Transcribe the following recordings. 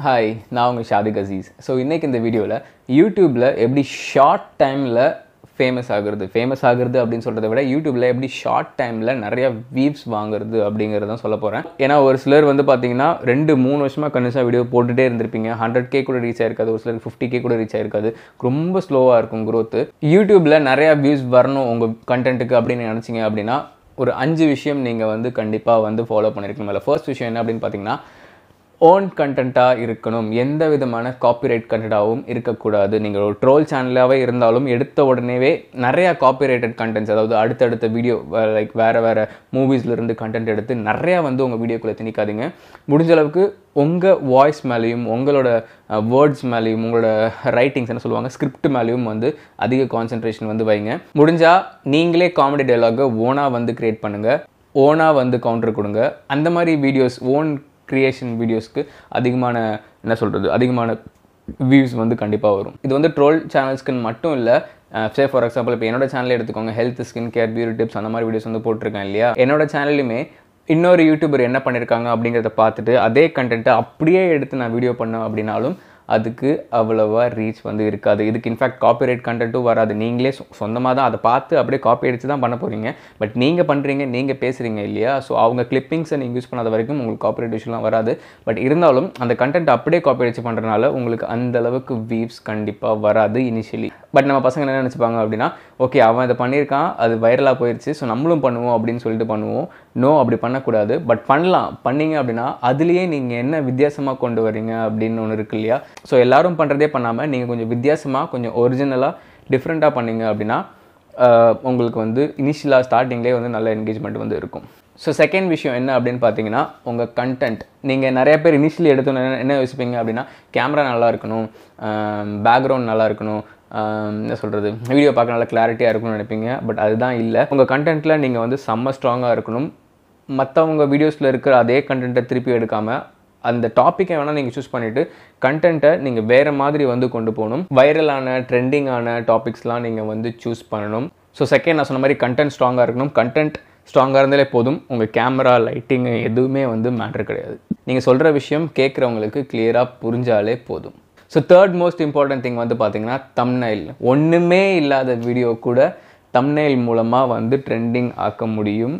Hi, நான் உங்க Shadhik Azeez. So இன்னைக்கு இந்த வீடியோல YouTubeல எப்படி ஷார்ட் டைம்ல ஃபேமஸ் ஆகுறது அப்படின்னு சொல்றதை விட YouTubeல எப்படி ஷார்ட் டைம்ல நிறைய வியூஸ் வாங்குறது அப்படிங்கறத தான் சொல்ல போறேன். ஏன்னா ஒரு சிலர் வந்து பாத்தீங்கன்னா 2-3 வருஷமா கண்டினியூஸா வீடியோ போட்டுட்டே இருந்திருப்பீங்க. 100k கூட ரீச் ஆயிருக்காது, ஒரு சிலர் 50k கூட ரீச் ஆயிருக்காது. ரொம்ப ஸ்லோவா இருக்கும் growth. YouTubeல நிறைய வியூஸ் வரணும் உங்க கண்டென்ட்க்கு அப்படின்னு நினைச்சீங்க அப்படின்னா ஒரு 5 விஷயம் நீங்க வந்து கண்டிப்பா வந்து ஃபாலோ பண்ணிருக்கீங்க. ஃபர்ஸ்ட் விஷயம் என்ன அப்படின்னு பாத்தீங்கன்னா ஓன் கண்டென்ட்டாக இருக்கணும். எந்த விதமான காப்பிரைட் கண்டென்ட்டாகவும் இருக்கக்கூடாது. நீங்கள் ஒரு ட்ரோல் சேனலாகவே இருந்தாலும் எடுத்த உடனேவே நிறையா காப்பிரைட்டட் கண்டென்ட்ஸ், அதாவது அடுத்தடுத்த வீடியோ லைக் வேறு மூவிஸ்லேருந்து கண்டென்ட் எடுத்து நிறையா வந்து உங்கள் வீடியோக்குள்ளே திணிக்காதீங்க. முடிஞ்ச அளவுக்கு உங்கள் வாய்ஸ் மேலேயும் உங்களோட வேர்ட்ஸ் மேலேயும் உங்களோட ரைட்டிங்ஸ் என்ன சொல்லுவாங்க ஸ்கிரிப்ட் மேலேயும் வந்து அதிக கான்சன்ட்ரேஷன் வந்து வைங்க. முடிஞ்சால் நீங்களே காமெடி டைலாகை ஓனாக வந்து க்ரியேட் பண்ணுங்கள், ஓனாக வந்து கவுண்டர் கொடுங்க. அந்த மாதிரி வீடியோஸ் ஓன் கிரியேஷன் வீடியோஸ்க்கு அதிகமான வியூஸ் வந்து கண்டிப்பாக வரும். இது வந்து ட்ரோல் சேனல்ஸ்க்குன்னு மட்டும் இல்லை. ஃபார் எக்ஸாம்பிள் இப்போ என்னோட சேனல் எடுத்துக்கோங்க, health, skin care, beauty tips அந்த மாதிரி வீடியோஸ் வந்து போட்டிருக்கேன் இல்லையா. என்னோட சேனல்லையுமே இன்னொரு யூடியூபர் என்ன பண்ணியிருக்காங்க அப்படிங்கிறத பார்த்துட்டு அதே கண்டென்ட்டை அப்படியே எடுத்து நான் வீடியோ பண்ணேன் அப்படின்னாலும் அதுக்கு அவ்வளோவா ரீச் வந்து இருக்காது. இதுக்கு இன்ஃபேக்ட் காப்பிரைட் கண்டென்ட்டும் வராது. நீங்களே சொந்தமாக தான் அதை பார்த்து அப்படியே காப்பி அடித்து தான் பண்ண போகிறீங்க. பட் நீங்கள் பண்ணுறீங்க, நீங்கள் பேசுகிறீங்க இல்லையா. ஸோ அவங்க கிளிப்பிங்ஸை நீங்கள் யூஸ் பண்ணாத வரைக்கும் உங்களுக்கு காப்பிரைட் இஷ்யூலாம் வராது. பட் இருந்தாலும் அந்த கண்டென்ட் அப்படியே காப்பி அடித்து பண்ணுறதுனால உங்களுக்கு அந்தளவுக்கு வியூஸ் கண்டிப்பாக வராது இனிஷியலி. பட் நம்ம பசங்க என்ன நினச்சிப்பாங்க அப்படின்னா, ஓகே அவன் இதை பண்ணியிருக்கான், அது வைரலாக போயிடுச்சு, ஸோ நம்மளும் பண்ணுவோம் அப்படின்னு சொல்லிட்டு பண்ணுவோம். நோ, அப்படி பண்ணக்கூடாது. பட் பண்ணீங்க அப்படின்னா அதுலேயே நீங்கள் என்ன வித்தியாசமாக கொண்டு வரீங்க அப்படின்னு ஒன்று இருக்கு இல்லையா. ஸோ எல்லோரும் பண்ணுறதே பண்ணாமல் நீங்கள் கொஞ்சம் வித்தியாசமாக கொஞ்சம் ஒரிஜினலாக டிஃப்ரெண்ட்டாக பண்ணீங்க அப்படின்னா உங்களுக்கு வந்து இனிஷியலாக ஸ்டார்டிங்லேயே வந்து நல்ல என்கேஜ்மெண்ட் வந்து இருக்கும். ஸோ செகண்ட் விஷயம் என்ன அப்படின்னு பார்த்தீங்கன்னா உங்கள் கண்டென்ட். நீங்கள் நிறைய பேர் இனிஷியலி எடுத்தோன்னு என்ன யோசிப்பீங்க அப்படின்னா கேமரா நல்லா இருக்கணும், பேக்ரவுண்ட் நல்லா இருக்கணும், என்ன சொல்கிறது வீடியோ பார்க்க நல்லா கிளாரிட்டியாக இருக்கணும்னு நினைப்பீங்க. பட் அதுதான் இல்லை. உங்கள் கண்டென்ட்டில் நீங்கள் வந்து செம்ம ஸ்ட்ராங்காக இருக்கணும். மற்றவங்க வீடியோஸில் இருக்கிற அதே கண்டென்ட்டை திருப்பி எடுக்காமல் அந்த டாப்பிக்கை வேணால் நீங்கள் சூஸ் பண்ணிவிட்டு கண்டென்ட்டை நீங்கள் வேறு மாதிரி வந்து கொண்டு போகணும். வைரலான ட்ரெண்டிங்கான டாபிக்ஸ்லாம் நீங்கள் வந்து சூஸ் பண்ணணும். ஸோ செகண்ட் நான் சொன்ன மாதிரி கண்டென்ட் ஸ்ட்ராங்காக இருக்கணும். கண்டென்ட் ஸ்ட்ராங்காக இருந்தாலே போதும். உங்கள் கேமரா, லைட்டிங் எதுவுமே வந்து மேட்டர் கிடையாது. நீங்கள் சொல்கிற விஷயம் கேட்குறவங்களுக்கு கிளியராக புரிஞ்சாலே போதும். So third most important thing வந்து பார்த்தீங்கன்னா தம்ப்நெயில். ஒன்றுமே இல்லாத வீடியோ கூட தம்ப்நெயில் மூலமாக வந்து ட்ரெண்டிங் ஆக்க முடியும்.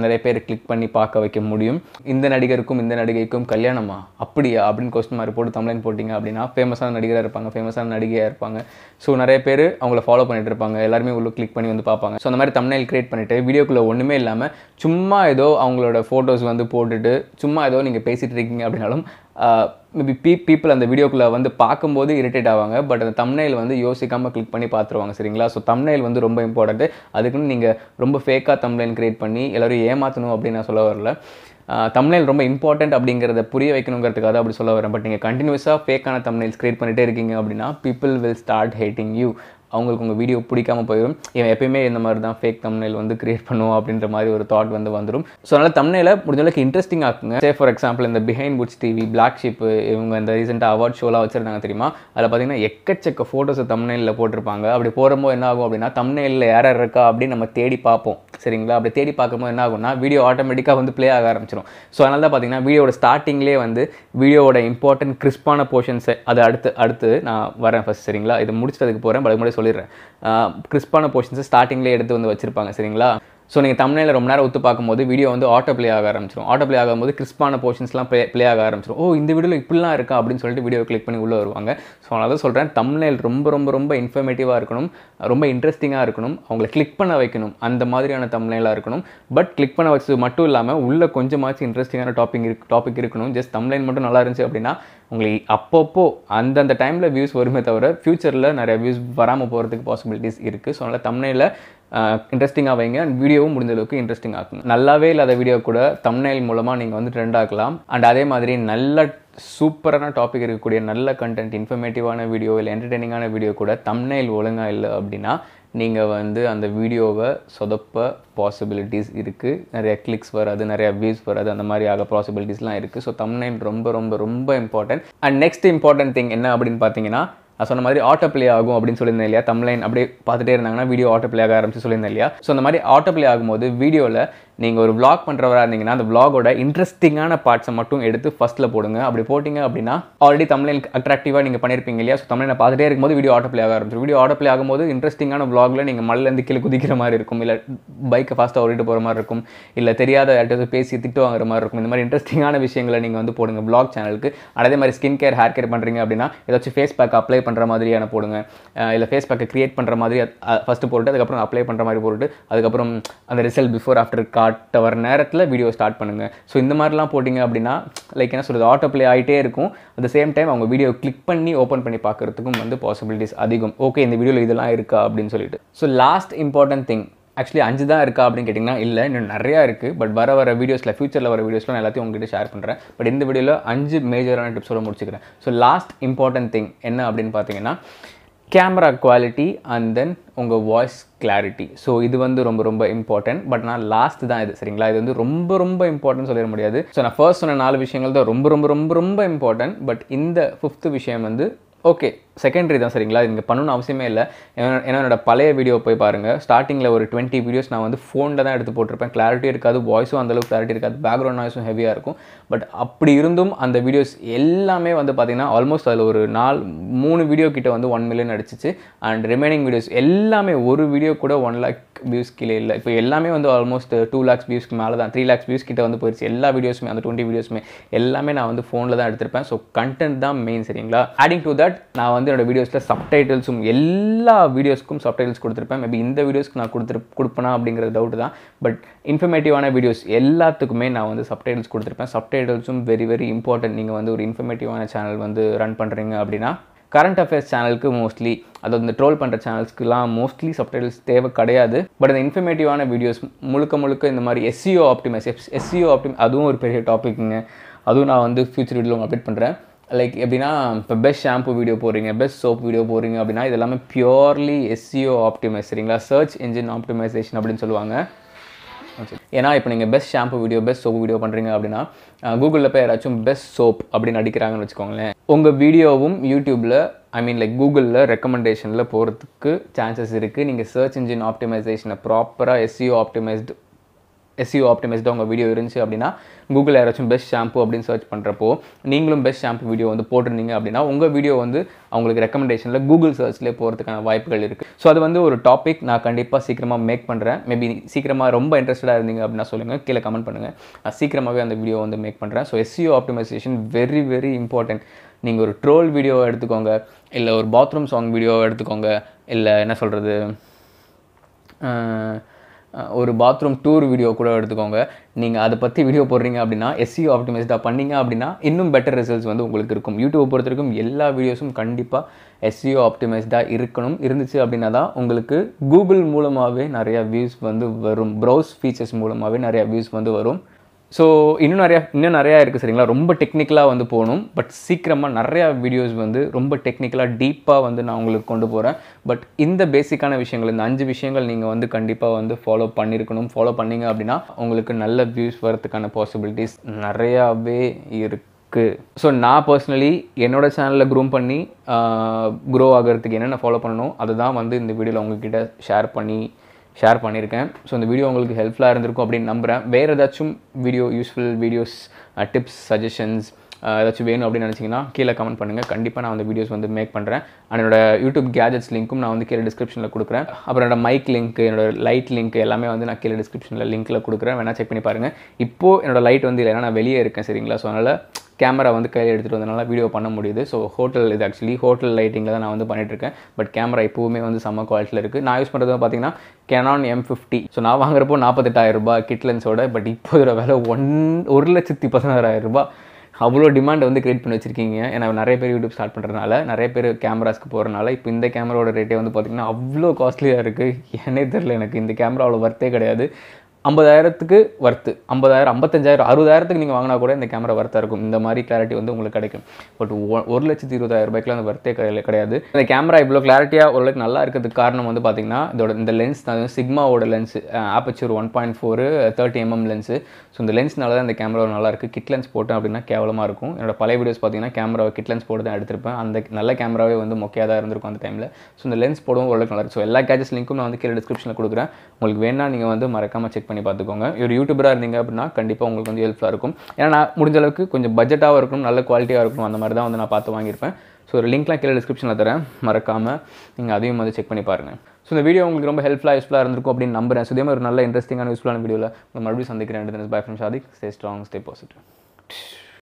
நிறைய பேர் கிளிக் பண்ணி பார்க்க வைக்க முடியும். இந்த நடிகருக்கும் இந்த நடிகைக்கும் கல்யாணமா அப்படியா அப்படின்னு கொஸ்டின் மார்க் போட்டு தம்ப்நெயில் போட்டிங்க அப்படின்னா ஃபேமஸான நடிகராக இருப்பாங்க, ஃபேமஸான நடிகையாக இருப்பாங்க. ஸோ நிறைய பேர் அவங்கள ஃபாலோ பண்ணிட்டு இருப்பாங்க, எல்லாருமே உள்ள கிளிக் பண்ணி வந்து பார்ப்பாங்க. ஸோ அந்த மாதிரி தம்ப்நெயில் கிரியேட் பண்ணிவிட்டு வீடியோக்குள்ளே ஒன்றுமே இல்லாமல் சும்மா ஏதோ அவங்களோட ஃபோட்டோஸ் வந்து போட்டுட்டு சும்மா ஏதோ நீங்கள் பேசிகிட்டு இருக்கீங்க அப்படின்னாலும் மேபி பீப்புள் அந்த வீடியோக்குள்ளே வந்து பார்க்கும்போது இரிட்டேட் ஆவாங்க. பட் அந்த தம்ப்நெயில் வந்து யோசிக்காமல் கிளிக் பண்ணி பார்த்துருவாங்க. சரிங்களா. ஸோ தம்ப்நெயில் வந்து ரொம்ப இம்பார்ட்டன்ட். அதுக்குன்னு நீங்கள் ரொம்ப ஃபேக்காக தம்ப்நெயில் கிரியேட் பண்ணி எல்லோரும் ஏமாற்றணும் அப்படின்னு நான் சொல்ல வரல. தம்ப்நெயில் ரொம்ப இம்பார்ட்டன்ட் அப்படிங்கிறத புரிய வைக்கணுங்கிறதுக்காக அப்படி சொல்ல வரேன். பட் நீங்கள் கண்டினியூஸாக ஃபேக்கான தம்ப்நெயில்ஸ் கிரியேட் பண்ணிகிட்டே இருக்கீங்க அப்படின்னா people will start hating you. அவங்களுக்கு உங்கள் வீடியோ பிடிக்காமல் போயிடும். இவன் எப்பயுமே இந்த மாதிரி தான் ஃபேக் தம்ப்நெயில் வந்து கிரியேட் பண்ணுவோம் அப்படின்ற மாதிரி ஒரு தாட் வந்து வந்துடும். ஸோ அதனால் தம்ப்நெயிலை முடிஞ்ச அளவுக்கு இன்ட்ரெஸ்டிங் ஆக்குங்க. ஃபார் எக்ஸாம்பிள் இந்த Behindwoods TV, Black Sheep, இவங்க இந்த ரீசெண்டாக அவார்ட் ஷோலாம் வச்சுருந்தாங்க தெரியுமா. அதில் பார்த்தீங்கன்னா எக்கச்சக்க ஃபோட்டோஸை தம்ப்நெயிலில் போட்டிருப்பாங்க. அப்படி போகும்போது என்ன ஆகும் அப்படின்னா தம்ப்நெயிலில் யார் இருக்கா அப்படின்னு நம்ம தேடி பார்ப்போம். சரிங்களா. அப்படி தேடி பார்க்கும்போது என்ன ஆகும்னா வீடியோ ஆட்டோமேட்டிக்காக வந்து ப்ளே ஆக ஆரம்பிச்சிடும். ஸோ அதனால தான் பார்த்தீங்கன்னா வீடியோட ஸ்டார்டிங்லேயே வந்து வீடியோட இம்பார்ட்டன்ட் கிறிஸ்பான போர்ஷன்ஸை அதை அடுத்து நான் வரேன் ஃபஸ்ட். சரிங்களா. இதை முடிச்சதுக்கு போகிறேன், அதுக்கு முன்னாடி சொல்லிடுறேன். கிறிஸ்பான போர்ஷன்ஸை ஸ்டார்டிங்லேயே எடுத்து வந்து வச்சுருப்பாங்க. சரிங்களா. ஸோ நீங்கள் தம்ப்நெயிலை ரொம்ப நேரம் ஒத்து பார்க்கும்போது வீடியோ வந்து ஆட்டோ ப்ளே ஆக ஆரம்பிச்சிடும். ஆட்டோ ப்ளே ஆகும்போது கிறிஸ்பான போர்ஷன்ஸ்லாம் ப்ளே ஆக ஆரம்பிச்சிடும். இந்த வீடியோவில் இப்படிலாம் இருக்கா அப்படின்னு சொல்லிட்டு வீடியோ கிளிக் பண்ணி உள்ளே வருவாங்க. ஸோ நான் தான் சொல்கிறேன், தம்ப்நெயில் ரொம்ப ரொம்ப ரொம்ப இன்ஃபர்மேட்டிவாக இருக்கணும், ரொம்ப இன்ட்ரெஸ்டிங்காக இருக்கணும், அவங்களை கிளிக் பண்ண வைக்கணும். அந்த மாதிரியான தம்ப்நெயிலாக இருக்கணும். பட் கிளிக் பண்ண வச்சது மட்டும் இல்லாமல் உள்ளே கொஞ்சமாச்சும் இன்ட்ரெஸ்டிங்கான டாபிக் இருக்கணும். ஜஸ்ட் தம்ப்நெயில் மட்டும் நல்லா இருந்துச்சு அப்படின்னா உங்களுக்கு அப்பப்போ அந்தந்த டைமில் வியூஸ் வருமே தவிர ஃப்யூச்சரில் நிறைய வியூஸ் வராமல் போகிறதுக்கு பாசிபிலிட்டிஸ் இருக்குது. ஸோ அதனால் தம்ப்நெயிலை இன்ட்ரெஸ்டிங்காக வைங்க. அண்ட் வீடியோவும் முடிஞ்ச அளவுக்கு இன்ட்ரெஸ்டிங் ஆகும். நல்லாவே இல்லாத வீடியோ கூட தம்ப்நெயில் மூலமாக நீங்கள் வந்து ட்ரெண்ட் ஆக்கலாம். அண்ட் அதே மாதிரி நல்ல சூப்பரான டாபிக் இருக்கக்கூடிய நல்ல கண்டென்ட், இன்ஃபர்மேட்டிவான வீடியோ இல்லை என்டர்டெய்னிங்கான வீடியோ கூட தம்ப்நெயில் ஒழுங்காக இல்லை அப்படின்னா நீங்கள் வந்து அந்த வீடியோவை சொதப்ப பாசிபிலிட்டிஸ் இருக்குது. நிறைய கிளிக்ஸ் வராது, நிறைய வியூஸ் வராது, அந்த மாதிரி ஆக பாசிபிலிட்டிஸ்லாம் இருக்குது. ஸோ தம்ப்நெயில் ரொம்ப ரொம்ப ரொம்ப important. And next important thing என்ன அப்படின்னு பார்த்தீங்கன்னா நான் சொன்ன மாதிரி ஆட்டோ ப்ளே ஆகும் அப்படின்னு சொல்லியிருந்தேன் இல்லையா. தம்ப்நெயில் அப்படியே பார்த்துட்டே இருந்தாங்கன்னா வீடியோ ஆட்டோ ப்ளே ஆக ஆரம்பிச்சு சொல்லியிருந்தேன் இல்லையா. ஸோ அந்த மாதிரி ஆட்டோ ப்ளே ஆகும்போது வீடியோவில் நீங்கள் ஒரு vlog பண்ணுறவராக இருந்தீங்கன்னா அந்த vlogோட இன்ட்ரெஸ்டிங்கான பார்ட்ஸை மட்டும் எடுத்து ஃபஸ்ட்டில் போடுங்க. அப்படி போட்டிங்க அப்படின்னா ஆல்ரெடி தமிழில் அட்ராக்டிவாக நீங்கள் பண்ணியிருப்பீங்க இல்லையா? ஸோ தமிழில் பார்த்துட்டே இருக்கும்போது வீடியோ ஆட்டோ ப்ளே ஆக ஆரம்பிச்சிடும். வீடியோ ஆட்டோ ப்ளே ஆகும்போது இன்ட்ரெஸ்டிங்கான vlogல நீங்கள் மலையிலேருந்து கீழே குதிக்கிற மாதிரி இருக்கும், இல்லை பைக்கை ஃபாஸ்ட்டாக ஓடிட்டு போகிற மாதிரி இருக்கும், இல்லை தெரியாத யார்கிட்ட பேசி திட்டு வாங்குற மாதிரி இருக்கும். இந்த மாதிரி இன்ட்ரெஸ்டிங்கான விஷயங்களை நீங்கள் வந்து போடுங்க vlog சேனலுக்கு. அதே மாதிரி ஸ்கின் கேர் ஹேர் கேர் பண்ணுறீங்க அப்படின்னா ஏதாச்சும் ஃபேஸ் பேக் அப்ளை பண்ணுற மாதிரியான போடுங்க, இல்லை ஃபேஸ் பேக்கை கிரியேட் பண்ணுற மாதிரி ஃபஸ்ட்டு போட்டு அதுக்கப்புறம் அப்ளை பண்ணுற மாதிரி போட்டு அதுக்கப்புறம் அந்த ரிசல்ட் பிஃபோர் ஆஃப்டர் காட்ட வர நேரத்தில் வீடியோ ஸ்டார்ட் பண்ணுங்கள். ஸோ இந்த மாதிரிலாம் போட்டிங்க அப்படின்னா லைக் என்ன சொல்கிறது, ஆட்டோ ப்ளே ஆகிட்டே இருக்கும். அட் த சேம் டைம் அவங்க வீடியோ கிளிக் பண்ணி ஓப்பன் பண்ணி பார்க்குறதுக்கும் வந்து பாசிபிலிட்டிஸ் அதிகம். ஓகே, இந்த வீடியோவில் இதெல்லாம் இருக்கா அப்படின்னு சொல்லிட்டு. So last important thing, actually 5 தான் இருக்கா அப்படின்னு கேட்டிங்கன்னா இல்லை, இன்னும் நிறையா இருக்குது. பட் வர வீடியோஸில் ஃபியூச்சரில் வர வீடியோஸில் நான் எல்லாத்தையும் உங்ககிட்ட ஷேர் பண்ணுறேன். பட் இந்த வீடியோவில் 5 மேஜரான டிப்ஸோட முடிச்சுக்கிறேன். ஸோ லாஸ்ட் இம்பார்ட்டன்ட் திங் என்ன அப்படின்னு பார்த்தீங்கன்னா கேமரா குவாலிட்டி அண்ட் தென் உங்கள் வாய்ஸ் கிளாரிட்டி. ஸோ இது வந்து ரொம்ப ரொம்ப இம்பார்ட்டன்ட். பட் நான் லாஸ்ட் தான் இது, சரிங்களா? இது வந்து ரொம்ப ரொம்ப இம்பார்ட்டன்ட் சொல்லிட முடியாது. ஸோ நான் ஃபர்ஸ்ட் சொன்ன 4 விஷயங்கள் தான் ரொம்ப ரொம்ப ரொம்ப ரொம்ப இம்பார்ட்டன்ட். பட் இந்த 5th விஷயம் வந்து ஓகே செகண்டரி தான், சரிங்களா? இங்கே பண்ணணும்னு அவசியமே இல்லை. ஏன்னா என்னோட பழைய வீடியோ போய் பாருங்கள். ஸ்டார்டிங்கில் ஒரு 20 வீடியோஸ் நான் வந்து ஃபோனில் தான் எடுத்து போட்டிருப்பேன். கிளாரிட்டி இருக்காது, வாய்ஸும் அந்தளவுக்கு கிளாரிட்டி இருக்காது, பேக்ரவுண்ட் நாய்ஸும் ஹெவியாக இருக்கும். பட் அப்படி இருந்தும் அந்த வீடியோஸ் எல்லாமே வந்து பார்த்திங்கன்னா ஆல்மோஸ்ட் அதில் ஒரு 3 வீடியோ கிட்ட வந்து 1 மில்லியன் அடிச்சிச்சு. அண்ட் ரிமைனிங் வீடியோஸ் எல்லாமே ஒரு வீடியோ கூட 1 லேக் வியூஸ் கீழே இல்லை. இப்போ எல்லாமே வந்து ஆல்மோஸ்ட் 2 லேக்ஸ் வியூஸ்க்கு மேலே தான், 3 லேக்ஸ் வியூஸ் கிட்ட வந்து போயிடுச்சு. எல்லா வீடியோஸுமே அந்த 20 வீடியோஸுமே எல்லாமே நான் வந்து ஃபோனில் தான் எடுத்திருப்பேன். ஸோ கண்டென்ட் தான் மெயின், சரிங்களா? ஆடிங் டு தட் நான் வந்து என்னோட வீடியோஸில் சப்டைட்டில்ஸும் எல்லா வீடியோஸ்க்கும் சப்டைட்டில்ஸ் கொடுத்துருப்பேன். மேபி இந்த வீடியோஸ்க்கு நான் கொடுப்பேனா அப்படிங்கிறது டவுட் தான். பட் இன்ஃபர்மேட்டிவான வீடியோஸ் எல்லாத்துக்குமே நான் வந்து சப்டைட்டில்ஸ் கொடுத்துருப்பேன். சப்டைட்டில்ஸும் வெரி வெரி இம்பார்ட்டன்ட். நீங்கள் வந்து ஒரு இன்ஃபர்மேட்டிவான சேனல் வந்து ரன் பண்ணுறீங்க அப்படின்னா கரண்ட் அஃபேர்ஸ் சேனலுக்கு மோஸ்ட்லி, அதாவது இந்த ட்ரோல் பண்ணுற சேனல்ஸ்க்குலாம் மோஸ்ட்லி சப்டைட்டில்ஸ் தேவை கிடையாது. பட் இந்த இன்ஃபர்மேட்டிவான வீடியோஸ் முழுக்க இந்த மாதிரி SEO அதுவும் ஒரு பெரிய டாபிக்ங்க. அதுவும் நான் வந்து ஃபியூச்சர் வீடியோவில் அப்டேட் பண்ணுறேன். லைக் எப்படின்னா, இப்போ பெஸ்ட் ஷாம்பு வீடியோ போடுறீங்க, பெஸ்ட் சோப் வீடியோ போடுறீங்க அப்படின்னா இது எல்லாமே பியூர்லி SEO ஆப்டிமைஸ், சரிங்களா? சர்ச் இன்ஜின் ஆப்டிமைசேஷன் அப்படின்னு சொல்லுவாங்க. ஏன்னா இப்போ நீங்கள் best shampoo video, best soap video பண்ணுறீங்க அப்படின்னா கூகுளில் போய் யாராச்சும் பெஸ்ட் சோப் அப்படின்னு அடிக்கிறாங்கன்னு வச்சுக்கோங்களேன், உங்கள் வீடியோவும் யூடியூப்பில் லைக் கூகுளில் ரெக்கமெண்டேஷனில் போகிறதுக்கு சான்சஸ் இருக்குது. நீங்கள் சர்ச் இன்ஜின் ஆப்டிமைசேஷனை ப்ராப்பராக SEO ஆப்டிமைஸ்டாக உங்கள் வீடியோ இருந்துச்சு அப்படின்னா கூகுள் யாராச்சும் பெஸ்ட் ஷாம்பு அப்படின்னு சர்ச் பண்ணுறப்போ நீங்களும் பெஸ்ட் ஷாம்பு வீடியோ வந்து போட்டிருந்தீங்க அப்படின்னா உங்கள் வீடியோ வந்து அவங்களுக்கு ரெக்கமெண்டேஷனில் கூகுள் சர்ச்லேயே போகிறதுக்கான வாய்ப்புகள் இருக்குது. ஸோ அது வந்து ஒரு டாபிக் நான் கண்டிப்பாக சீக்கிரமாக மேக் பண்ணுறேன். மேபி சீக்கிரமாக ரொம்ப இன்ட்ரெஸ்டடாக இருந்தீங்க அப்படின்னா சொல்லுங்கள், கீழே கமெண்ட் பண்ணுங்கள். நான் சீக்கிரமாகவே அந்த வீடியோ வந்து மேக் பண்ணுறேன். So SEO optimisation very very important. நீங்கள் ஒரு ட்ரோல் வீடியோவை எடுத்துக்கோங்க, இல்லை ஒரு பாத்ரூம் சாங் வீடியோவை எடுத்துக்கோங்க, இல்லை என்ன சொல்கிறது, ஒரு பாத்ரூம் டூர் வீடியோ கூட எடுத்துக்கோங்க. நீங்கள் அதை பற்றி வீடியோ போடுறீங்க அப்படின்னா SEO ஆப்டிமைஸ்டாக பண்ணிங்க அப்படின்னா இன்னும் பெட்டர் ரிசல்ட்ஸ் வந்து உங்களுக்கு இருக்கும். யூடியூப் பொறுத்த வரைக்கும் எல்லா வீடியோஸும் கண்டிப்பாக SEO ஆப்டிமைஸ்டாக இருந்துச்சு அப்படின்னா தான் உங்களுக்கு கூகுள் மூலமாகவே நிறையா வியூஸ் வந்து வரும், ப்ரௌஸ் ஃபீச்சர்ஸ் மூலமாகவே நிறையா வியூஸ் வந்து வரும். ஸோ இன்னும் நிறையா இருக்குது, சரிங்களா? ரொம்ப டெக்னிக்கலாக வந்து போகணும். பட் சீக்கிரமாக நிறையா வீடியோஸ் வந்து ரொம்ப டெக்னிக்கலாக டீப்பாக வந்து நான் உங்களுக்கு கொண்டு போகிறேன். பட் இந்த பேசிக்கான விஷயங்கள், இந்த 5 விஷயங்கள் நீங்கள் வந்து கண்டிப்பாக வந்து ஃபாலோ பண்ணிங்க அப்படின்னா உங்களுக்கு நல்ல வியூஸ் வரதுக்கான பாசிபிலிட்டிஸ் நிறையாவே இருக்குது. ஸோ நான் பர்சனலி என்னோடய சேனலில் க்ரோ ஆகிறதுக்கு என்னென்ன ஃபாலோ பண்ணணும் அதை தான் வந்து இந்த வீடியோவில் உங்ககிட்ட ஷேர் பண்ணியிருக்கேன். ஸோ இந்த வீடியோ உங்களுக்கு ஹெல்ப்ஃபுல்லாக இருந்திருக்கும் அப்படின்னு நம்புகிறேன். வேறு ஏதாச்சும் யூஸ்ஃபுல் வீடியோஸ், டிப்ஸ், சஜஷன்ஸ் ஏதாச்சும் வேணும் அப்படின்னு நினச்சிங்கன்னா கீழே கமெண்ட் பண்ணுங்கள். கண்டிப்பாக நான் அந்த வீடியோஸ் வந்து மேக் பண்ணுறேன். அண்ட் என்னோட யூடியூப் கேஜெட்ஸ் லிங்க்கும் நான் வந்து கீழே டிஸ்கிரிப்ஷனில் கொடுக்குறேன். அப்புறம் என்னோட மைக் லிங்க், என்னோட லைட் லிங்க் எல்லாமே வந்து நான் கீழே டிஸ்கிரிப்ஷனில் லிங்க்கில் கொடுக்குறேன். வேணால் செக் பண்ணி பாருங்கள். இப்போது என்னோட லைட் வந்து இல்லைன்னா நான் வெளியே இருக்கேன், சரிங்களா? ஸோ அதனால் கேமரா வந்து கையில் எடுத்துகிட்டு வந்தனால வீடியோ பண்ண முடியுது. ஸோ ஹோட்டல் லைட்டிங்கில் தான் நான் வந்து பண்ணிகிட்ருக்கேன். பட் கேமரா இப்போவுமே வந்து செம்ம குவாலிட்டியில் இருக்குது. நான் யூஸ் பண்ணுறது பார்த்தீங்கன்னா Canon M50. ஸோ நான் வாங்குறப்போ 48,000 ரூபாய் கிட் லென்ஸோட. பட் இப்போ இதோட விலை 1,16,000 ரூபாய். அவ்வளோ டிமாண்ட் வந்து கிரியேட் பண்ணி வச்சுருக்கீங்க. ஏன்னா நிறைய பேர் யூடியூப் ஸ்டார்ட் பண்ணுறதுனால, நிறைய பேர் கேமராஸ்க்கு போகிறனால இப்போ இந்த கேமராவோட ரேட்டே வந்து பார்த்திங்கன்னா அவ்வளோ காஸ்ட்லியாக இருக்குது. ஏன்னே தெரில, எனக்கு இந்த கேமரா அவ்வளோ வர்த்தே கிடையாது. 50,000க்கு வர்த்து, 50,000, 55,000, 60,000க்கு நீங்கள் வாங்கினா கூட இந்த கேமரா வர்த்தாக இருக்கும். இந்த மாதிரி கிளாரிட்டி வந்து உங்களுக்கு கிடைக்கும். பட் 1,20,000 ரூபாய்க்குலாம் அந்த வர்த்தே கிடையாது. இந்த கேமரா இவ்வளோ கிளாரிட்டியாக ஓரளவுக்கு நல்லா இருக்கிறதுக்கு காரணம் வந்து பார்த்திங்கன்னா இந்த லென்ஸ் தான், சிக்மாவோட lens, aperture 1.4 30mm lens. So இந்த லென்ஸ்னால தான் இந்த கேமரா நல்லா இருக்குது. கிட் லென்ஸ் போட்டேன் அப்படின்னா கேவலமாக இருக்கும். என்னோட பழைய வீடியோஸ் பார்த்தீங்கன்னா கேமராவை கிட் லென்ஸ் போட்டு தான் எடுத்திருப்பேன். அந்த நல்ல கேமராவே வந்து மொக்கையாக தான் இருந்திருக்கும் அந்த டைமில். ஸோ இந்த லென்ஸ் போடவும் ஓரளவுக்கு நல்லா இருக்குது. ஸோ எல்லா கேஜெட்ஸ் லிங்க்கும் நான் வந்து கீழே டிஸ்கிரிப்ஷனில் கொடுக்குறேன். உங்களுக்கு வேணால் நீங்கள் வந்து மறக்காமல் செக் செக் பண்ணி பார்த்துக்கோங்க. ஒரு யூடியூபராக இருந்தீங்க அப்படின்னா கண்டிப்பாக உங்களுக்கு வந்து ஹெல்ப்ஃபுல்லாக இருக்கும். ஏன்னா நான் முடிஞ்ச அளவுக்கு கொஞ்சம் பட்ஜெட்டாகவும் இருக்கணும், நல்ல குவாலிட்டியாக இருக்கணும், அந்த மாதிரி தான் வந்து நான் பார்த்து வாங்கியிருப்பேன். ஸோ ஒரு லிங்க்லாம் கீழே டிஸ்கிரிப்ஷனில் தரேன், மறக்காமல் நீங்கள் அதையும் வந்து செக் பண்ணி பாருங்கள். ஸோ இந்த வீடியோ உங்களுக்கு ரொம்ப யூஸ்ஃபுல்லாக இருந்திருக்கும் அப்படின்னு நம்புறேன். ஸோ இதே மாதிரி ஒரு நல்ல இன்ட்ரெஸ்டிங்கான யூஸ்ஃபுல்லான வீடியோவில் மறுபடியும் சந்திக்கிறேன். By from Shadik. Stay strong, stay positive.